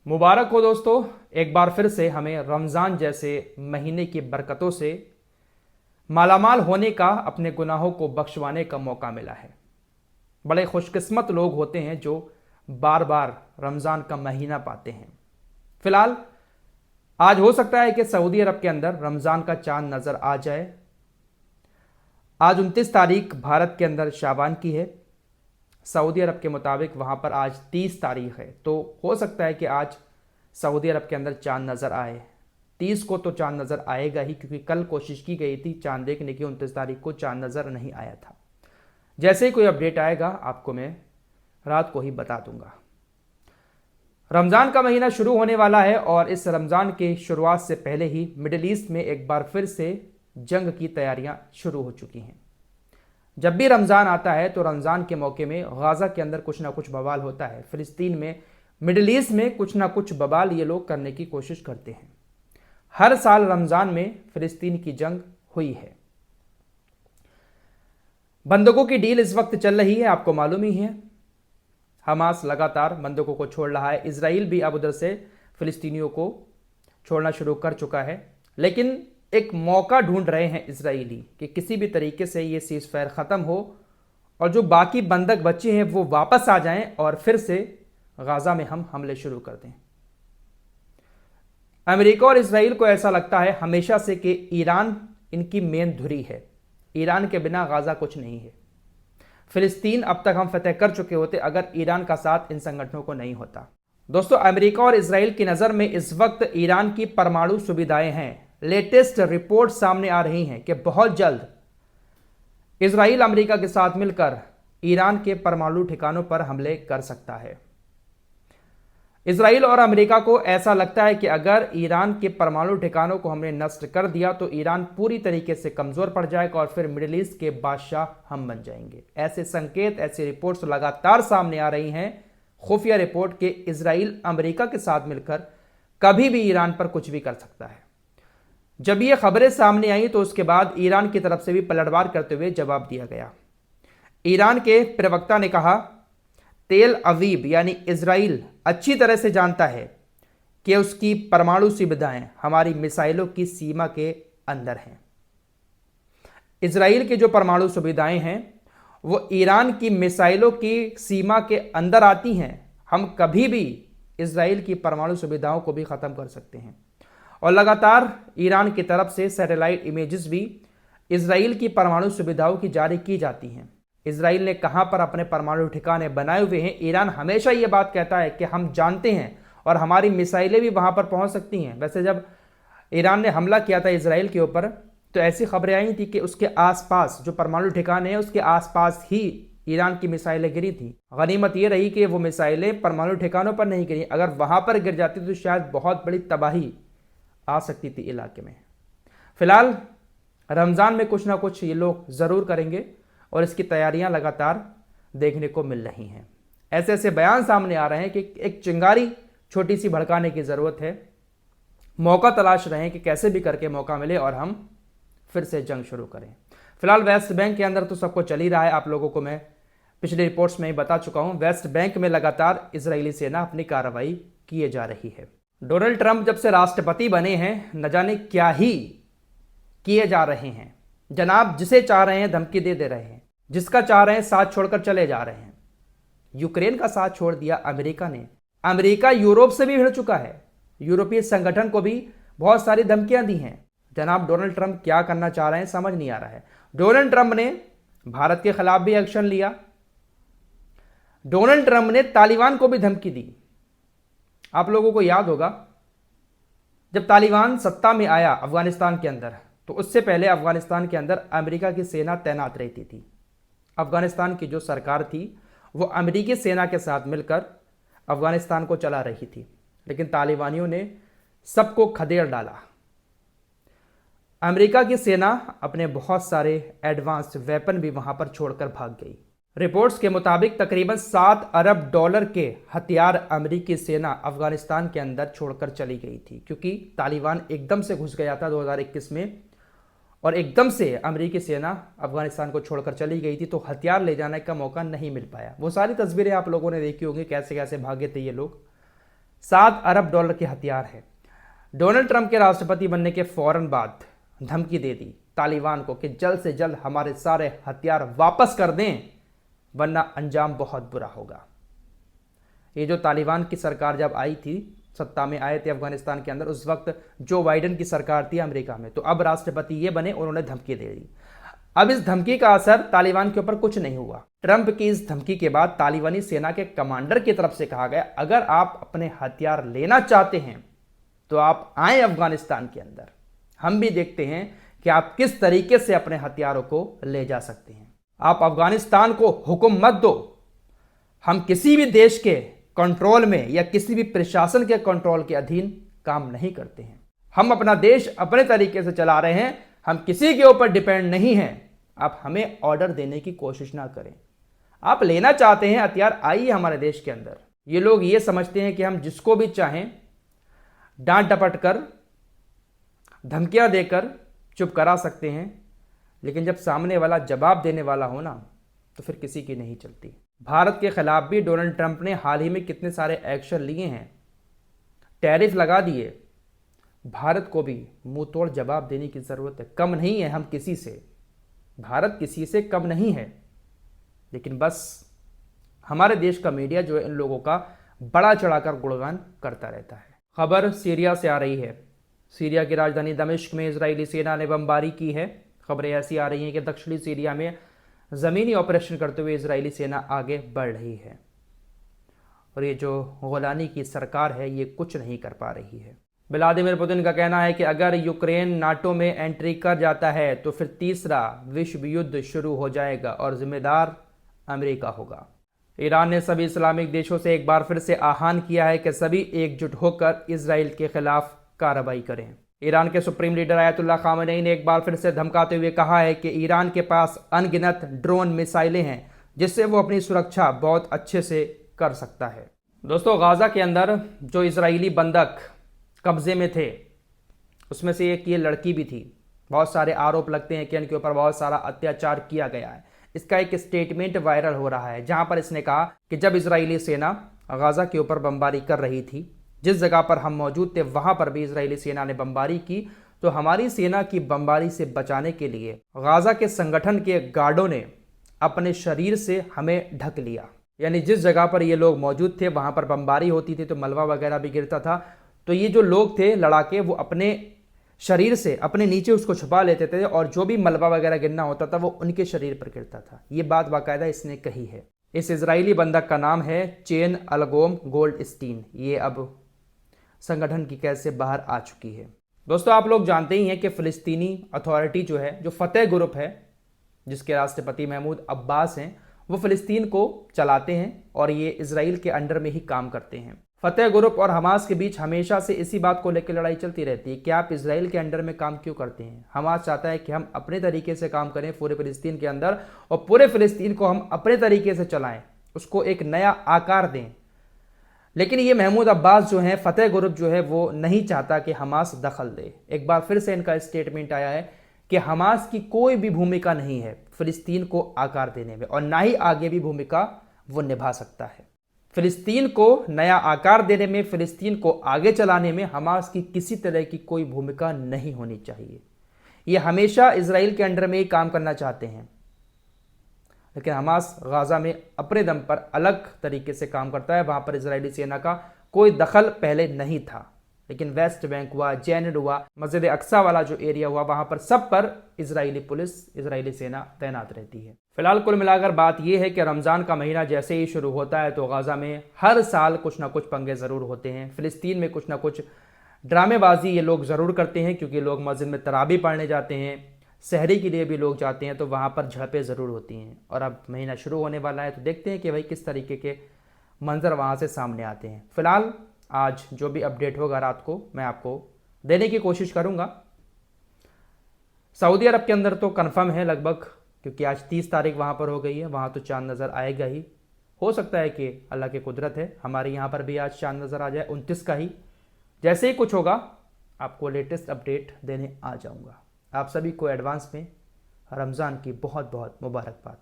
मुबारक हो दोस्तों। एक बार फिर से हमें रमज़ान जैसे महीने की बरकतों से मालामाल होने का, अपने गुनाहों को बख्शवाने का मौका मिला है। बड़े खुशकिस्मत लोग होते हैं जो बार बार रमज़ान का महीना पाते हैं। फिलहाल आज हो सकता है कि सऊदी अरब के अंदर रमज़ान का चांद नज़र आ जाए। आज 29 तारीख भारत के अंदर शाबान की है। सऊदी अरब के मुताबिक वहाँ पर आज 30 तारीख है, तो हो सकता है कि आज सऊदी अरब के अंदर चांद नज़र आए। 30 को तो चांद नज़र आएगा ही, क्योंकि कल कोशिश की गई थी चांद देखने की, 29 तारीख को चांद नज़र नहीं आया था। जैसे ही कोई अपडेट आएगा आपको मैं रात को ही बता दूंगा। रमज़ान का महीना शुरू होने वाला है और इस रमज़ान की शुरुआत से पहले ही मिडिल ईस्ट में एक बार फिर से जंग की तैयारियां शुरू हो चुकी हैं। जब भी रमज़ान आता है तो रमज़ान के मौके में गाज़ा के अंदर कुछ ना कुछ बवाल होता है। फ़िलिस्तीन में, मिडिल ईस्ट में कुछ ना कुछ बवाल ये लोग करने की कोशिश करते हैं। हर साल रमज़ान में फ़िलिस्तीन की जंग हुई है। बंदूकों की डील इस वक्त चल रही है, आपको मालूम ही है। हमास लगातार बंदूकों को छोड़ रहा है। इसराइल भी अब उधर से फ़िलिस्तीनियों को छोड़ना शुरू कर चुका है, लेकिन एक मौका ढूंढ रहे हैं इसराइली कि किसी भी तरीके से ये सीज़ फायर ख़त्म हो और जो बाकी बंधक बचे हैं वो वापस आ जाएं और फिर से गाज़ा में हम हमले शुरू कर दें। अमेरिका और इसराइल को ऐसा लगता है हमेशा से कि ईरान इनकी मेन धुरी है। ईरान के बिना गाज़ा कुछ नहीं है। फ़िलिस्तीन अब तक हम फतेह कर चुके होते अगर ईरान का साथ इन संगठनों को नहीं होता। दोस्तों, अमेरिका और इसराइल की नज़र में इस वक्त ईरान की परमाणु सुविधाएं हैं। लेटेस्ट रिपोर्ट सामने आ रही हैं कि बहुत जल्द इसराइल अमेरिका के साथ मिलकर ईरान के परमाणु ठिकानों पर हमले कर सकता है। इसराइल और अमेरिका को ऐसा लगता है कि अगर ईरान के परमाणु ठिकानों को हमने नष्ट कर दिया तो ईरान पूरी तरीके से कमजोर पड़ जाएगा और फिर मिडिल ईस्ट के बादशाह हम बन जाएंगे। ऐसे संकेत, ऐसी रिपोर्ट्स लगातार सामने आ रही हैं। खुफिया रिपोर्ट के इसराइल अमेरिका के साथ मिलकर कभी भी ईरान पर कुछ भी कर सकता है। जब ये खबरें सामने आई तो उसके बाद ईरान की तरफ से भी पलटवार करते हुए जवाब दिया गया। ईरान के प्रवक्ता ने कहा, तेल अवीव यानी इजराइल अच्छी तरह से जानता है कि उसकी परमाणु सुविधाएं हमारी मिसाइलों की सीमा के अंदर हैं। इजराइल की जो परमाणु सुविधाएं हैं वो ईरान की मिसाइलों की सीमा के अंदर आती हैं। हम कभी भी इजराइल की परमाणु सुविधाओं को भी ख़त्म कर सकते हैं। और लगातार ईरान की तरफ से सैटेलाइट इमेजेस भी इजराइल की परमाणु सुविधाओं की जारी की जाती हैं। इजराइल ने कहां पर अपने परमाणु ठिकाने बनाए हुए हैं, ईरान हमेशा ये बात कहता है कि हम जानते हैं और हमारी मिसाइलें भी वहां पर पहुंच सकती हैं। वैसे जब ईरान ने हमला किया था इजराइल के ऊपर तो ऐसी खबरें आई थी कि उसके आसपास जो परमाणु ठिकाने हैं उसके आसपास ही ईरान की मिसाइलें गिरी थी। गनीमत ये रही कि वो मिसाइलें परमाणु ठिकानों पर नहीं गिरी। अगर वहां पर गिर जाती तो शायद बहुत बड़ी तबाही आ सकती थी इलाके में। फिलहाल रमज़ान में कुछ ना कुछ ये लोग ज़रूर करेंगे और इसकी तैयारियां लगातार देखने को मिल रही हैं। ऐसे ऐसे बयान सामने आ रहे हैं कि एक चिंगारी छोटी सी भड़काने की ज़रूरत है। मौका तलाश रहे हैं कि कैसे भी करके मौका मिले और हम फिर से जंग शुरू करें। फिलहाल वेस्ट बैंक के अंदर तो सबको चल ही रहा है। आप लोगों को मैं पिछली रिपोर्ट्स में ही बता चुका हूं, वेस्ट बैंक में लगातार इजरायली सेना अपनी कार्रवाई किए जा रही है। डोनाल्ड ट्रंप जब से राष्ट्रपति बने हैं न जाने क्या ही किए जा रहे हैं। जनाब जिसे चाह रहे हैं धमकी दे दे रहे हैं, जिसका चाह रहे हैं साथ छोड़कर चले जा रहे हैं। यूक्रेन का साथ छोड़ दिया अमेरिका ने। अमेरिका यूरोप से भी भिड़ चुका है। यूरोपीय संगठन को भी बहुत सारी धमकियां दी हैं। जनाब डोनाल्ड ट्रंप क्या करना चाह रहे हैं समझ नहीं आ रहा है। डोनाल्ड ट्रंप ने भारत के खिलाफ भी एक्शन लिया। डोनाल्ड ट्रंप ने तालिबान को भी धमकी दी। आप लोगों को याद होगा जब तालिबान सत्ता में आया अफगानिस्तान के अंदर, तो उससे पहले अफगानिस्तान के अंदर अमेरिका की सेना तैनात रहती थी। अफगानिस्तान की जो सरकार थी वो अमेरिकी सेना के साथ मिलकर अफगानिस्तान को चला रही थी, लेकिन तालिबानियों ने सबको खदेड़ डाला। अमेरिका की सेना अपने बहुत सारे एडवांस्ड वेपन भी वहां पर छोड़कर भाग गई। रिपोर्ट्स के मुताबिक तकरीबन 7 अरब डॉलर के हथियार अमेरिकी सेना अफगानिस्तान के अंदर छोड़कर चली गई थी, क्योंकि तालिबान एकदम से घुस गया था 2021 में और एकदम से अमेरिकी सेना अफगानिस्तान को छोड़कर चली गई थी, तो हथियार ले जाने का मौका नहीं मिल पाया। वो सारी तस्वीरें आप लोगों ने देखी होंगी, कैसे कैसे भागे थे ये लोग। $7 अरब के हथियार है। डोनाल्ड ट्रंप के राष्ट्रपति बनने के फौरन बाद धमकी दे दी तालिबान को कि जल्द से जल्द हमारे सारे हथियार वापस कर दें, वरना अंजाम बहुत बुरा होगा। ये जो तालिबान की सरकार जब आई थी, सत्ता में आए थे अफगानिस्तान के अंदर, उस वक्त जो बाइडेन की सरकार थी अमेरिका में, तो अब राष्ट्रपति ये बने, उन्होंने धमकी दे दी। अब इस धमकी का असर तालिबान के ऊपर कुछ नहीं हुआ। ट्रंप की इस धमकी के बाद तालिबानी सेना के कमांडर की तरफ से कहा गया, अगर आप अपने हथियार लेना चाहते हैं तो आप आए अफगानिस्तान के अंदर, हम भी देखते हैं कि आप किस तरीके से अपने हथियारों को ले जा सकते हैं। आप अफगानिस्तान को हुक्म मत दो, हम किसी भी देश के कंट्रोल में या किसी भी प्रशासन के कंट्रोल के अधीन काम नहीं करते हैं। हम अपना देश अपने तरीके से चला रहे हैं, हम किसी के ऊपर डिपेंड नहीं हैं। आप हमें ऑर्डर देने की कोशिश ना करें। आप लेना चाहते हैं हथियार, आइए हमारे देश के अंदर। ये लोग ये समझते हैं कि हम जिसको भी चाहें डांट डपट कर, धमकियां देकर चुप करा सकते हैं, लेकिन जब सामने वाला जवाब देने वाला हो ना, तो फिर किसी की नहीं चलती। भारत के खिलाफ भी डोनाल्ड ट्रंप ने हाल ही में कितने सारे एक्शन लिए हैं, टैरिफ लगा दिए। भारत को भी मुंह तोड़ जवाब देने की जरूरत है। कम नहीं है हम किसी से, भारत किसी से कम नहीं है, लेकिन बस हमारे देश का मीडिया जो है इन लोगों का बड़ा चढ़ाकर गुणगान करता रहता है। खबर सीरिया से आ रही है। सीरिया की राजधानी दमिश्क में इजरायली सेना ने बमबारी की है। खबरें ऐसी आ रही हैं कि दक्षिणी सीरिया में ज़मीनी ऑपरेशन करते हुए इजरायली सेना आगे बढ़ रही है और ये जो गोलानी की सरकार है ये कुछ नहीं कर पा रही है। व्लादिमीर पुतिन का कहना है कि अगर यूक्रेन नाटो में एंट्री कर जाता है तो फिर तीसरा विश्व युद्ध शुरू हो जाएगा और जिम्मेदार अमेरिका होगा। ईरान ने सभी इस्लामिक देशों से एक बार फिर से आह्वान किया है कि सभी एकजुट होकर इजराइल के खिलाफ कार्रवाई करें। ईरान के सुप्रीम लीडर आयतुल्लाह खामेनी ने एक बार फिर से धमकाते हुए कहा है कि ईरान के पास अनगिनत ड्रोन मिसाइलें हैं जिससे वो अपनी सुरक्षा बहुत अच्छे से कर सकता है। दोस्तों, गाजा के अंदर जो इजरायली बंधक कब्जे में थे उसमें से एक ये लड़की भी थी। बहुत सारे आरोप लगते हैं कि इनके ऊपर बहुत सारा अत्याचार किया गया है। इसका एक स्टेटमेंट वायरल हो रहा है जहां पर इसने कहा कि जब इजरायली सेना गाजा के ऊपर बमबारी कर रही थी, जिस जगह पर हम मौजूद थे वहां पर भी इजरायली सेना ने बमबारी की, तो हमारी सेना की बमबारी से बचाने के लिए गाजा के संगठन के गार्डों ने अपने शरीर से हमें ढक लिया। यानी जिस जगह पर ये लोग मौजूद थे वहां पर बमबारी होती थी तो मलबा वगैरह भी गिरता था, तो ये जो लोग थे लड़ाके वो अपने शरीर से अपने नीचे उसको छुपा लेते थे और जो भी मलबा वगैरह गिरना होता था वो उनके शरीर पर गिरता था। ये बात बाकायदा इसने कही है। इस इजरायली बंधक का नाम है चेन अलगोम गोल्डस्टीन। ये अब संगठन की कैद से बाहर आ चुकी है। दोस्तों, आप लोग जानते ही हैं कि फ़िलिस्तीनी अथॉरिटी जो है, जो फतेह ग्रुप है जिसके राष्ट्रपति महमूद अब्बास हैं, वो फ़िलिस्तीन को चलाते हैं और ये इजराइल के अंडर में ही काम करते हैं। फतेह ग्रुप और हमास के बीच हमेशा से इसी बात को लेकर लड़ाई चलती रहती है कि आप इजराइल के अंडर में काम क्यों करते हैं। हमास चाहता है कि हम अपने तरीके से काम करें पूरे फ़िलिस्तीन के अंदर और पूरे फ़िलिस्तीन को हम अपने तरीके से चलाएं, उसको एक नया आकार दें। लेकिन ये महमूद अब्बास जो है, फतेह ग्रुप जो है, वो नहीं चाहता कि हमास दखल दे। एक बार फिर से इनका स्टेटमेंट आया है कि हमास की कोई भी भूमिका नहीं है फ़िलिस्तीन को आकार देने में और ना ही आगे भी भूमिका वो निभा सकता है। फ़िलिस्तीन को नया आकार देने में, फ़िलिस्तीन को आगे चलाने में हमास की किसी तरह की कोई भूमिका नहीं होनी चाहिए। ये हमेशा इजराइल के अंडर में ही काम करना चाहते हैं, लेकिन हमास गाजा में अपने दम पर अलग तरीके से काम करता है। वहाँ पर इजरायली सेना का कोई दखल पहले नहीं था, लेकिन वेस्ट बैंक हुआ, जैनड हुआ, मस्जिद अक्सा वाला जो एरिया हुआ, वहाँ पर सब पर इजरायली पुलिस, इजरायली सेना तैनात रहती है। फिलहाल कुल मिलाकर बात यह है कि रमज़ान का महीना जैसे ही शुरू होता है तो गाजा में हर साल कुछ ना कुछ पंगे ज़रूर होते हैं। फ़िलिस्तीन में कुछ ना कुछ ड्रामेबाजी ये लोग ज़रूर करते हैं, क्योंकि लोग मस्जिद में तरावी पढ़ने जाते हैं, सहरी के लिए भी लोग जाते हैं, तो वहाँ पर झड़पें ज़रूर होती हैं। और अब महीना शुरू होने वाला है तो देखते हैं कि भाई किस तरीके के मंजर वहाँ से सामने आते हैं। फ़िलहाल आज जो भी अपडेट होगा रात को मैं आपको देने की कोशिश करूँगा। सऊदी अरब के अंदर तो कन्फर्म है लगभग, क्योंकि आज 30 तारीख वहाँ पर हो गई है, वहाँ तो चांद नज़र आएगा ही। हो सकता है कि अल्लाह की कुदरत है हमारे यहाँ पर भी आज चांद नज़र आ जाए 29 का ही। जैसे ही कुछ होगा आपको लेटेस्ट अपडेट देने आ जाऊँगा। आप सभी को एडवांस में रमज़ान की बहुत बहुत मुबारकबाद।